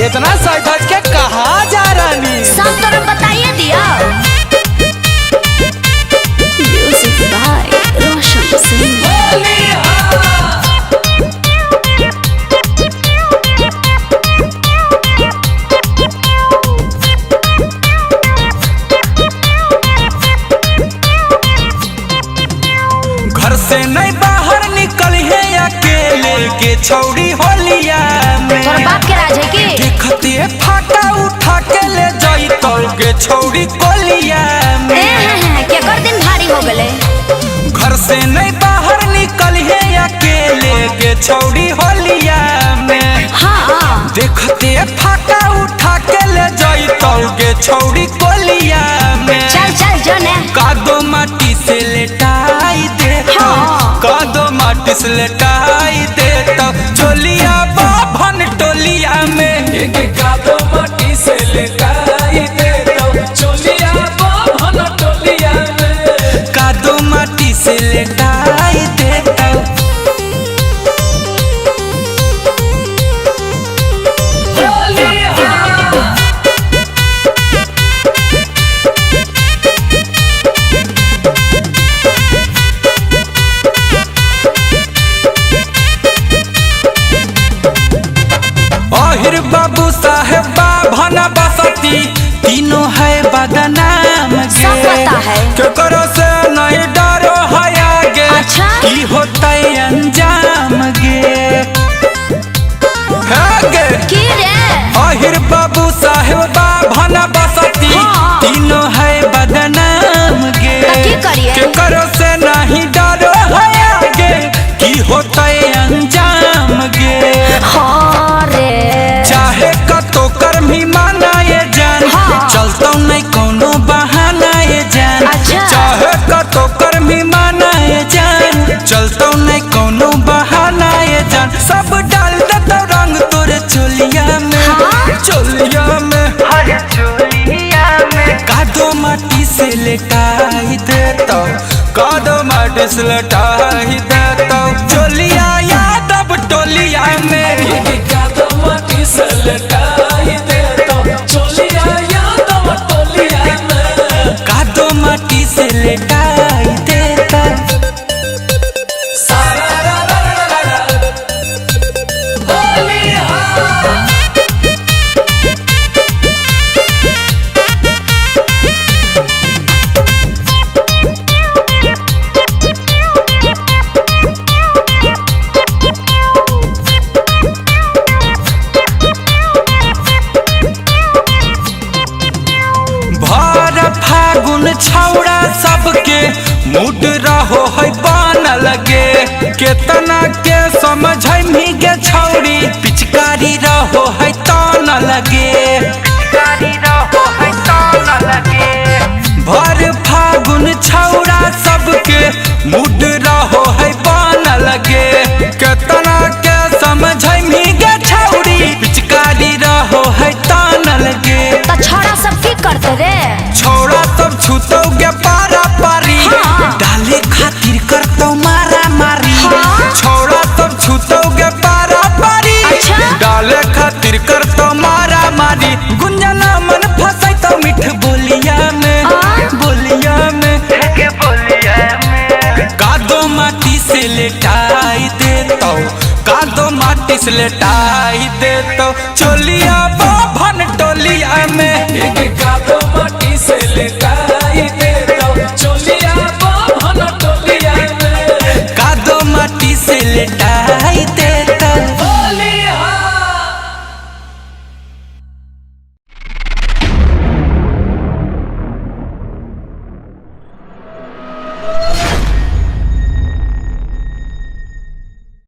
इतना सज धज के कहाँ जा रानी? सब तरफ बताइए दिया। Music by Roshan Singh. घर से नहीं बाहर निकल है अकेले के छौड़ी होलिया में। तोर बाप के राज है की? देखते फाटा उठा के ले जाई तो के छौड़ी कोलिया में। क्या कर दिन भारी हो गले। घर से नहीं बाहर निकल है अकेले के छौड़ी होलिया में। हाँ। देखते फाटा उठा के ले जाई तो के छौड़ी कोलिया में। चल चल जने। कादो माटी से लेटाई दे। हाँ। कादो माटी से लेटाई दे तो चोलिया बाभन टोलिया में। कादो माटी से लेटाई दे तो चोलिया बाभन टोलिया में। कादो माटी से लेटाई दे तो अहिर बाबू साहेब बाभन बसती तीनों है बदनाम गे। सब पता है। केकरो से नहीं डरो है आगे। अच्छा। की होता अंजाम गे। गे की रे? अहिर बाबू साहेब बाभन बसती हाँ। तीनों है बदनाम गे। तो की करिए? केकरो से नहीं डरो है आगे। की होता अंजाम गे। हाँ रे। चाहे कतो कर्मी माना ये जान। हाँ। चलता नहीं कोनो बहाना ये जान। अच्छा। चाहे कतो कर्मी माना ये जान। चलता नहीं कोनो बहाना ये जान। सब डाल देता रंग तोरे चोलिया में। हाँ। चोलिया में हरे चोलिया में। कादो माटी से लेटाई देता। कादो माटी से लेटाई देता चोलिया यादव टोलिया में। कादो माटी से लेटाई दे तो चोलिया यादव टोलिया में। कादो माटी से लेटाई देता। सारा रा रा रा रा रा होलिया। भर फागुन छौड़ा सबके मूड रहो है बन लगे। केतना के समझ के छौड़ी पिचकारी रहो है तान लगे। पिचकारी रहो है तान लगे। भर फागुन छौड़ा सबके मूड रहो है बन लगे। केतना के समझ के छौड़ी पिचकारी रहो है तान लगे। तो छोड़ा सब की करते रे? छोड़ा सब छूतो के पारा पारी। हाँ। डाले खातिर करतो मारा मारी। हाँ। छोड़ा सब छूतो के पारा पारी। अच्छा। डाले खातिर करतो मारा मारी। गुंजना मन फसाई तो मिठ बोलिया में। बोलिया में बोलिया में। कादो माटी से लेटाई देतो। कादो माटी से लेटाई देतो चोलिया बाभन टोलिया में। कादो माटी से लेटाई दे तो चोलिया बाभन टोलिया में। कादो माटी से लेटाई दे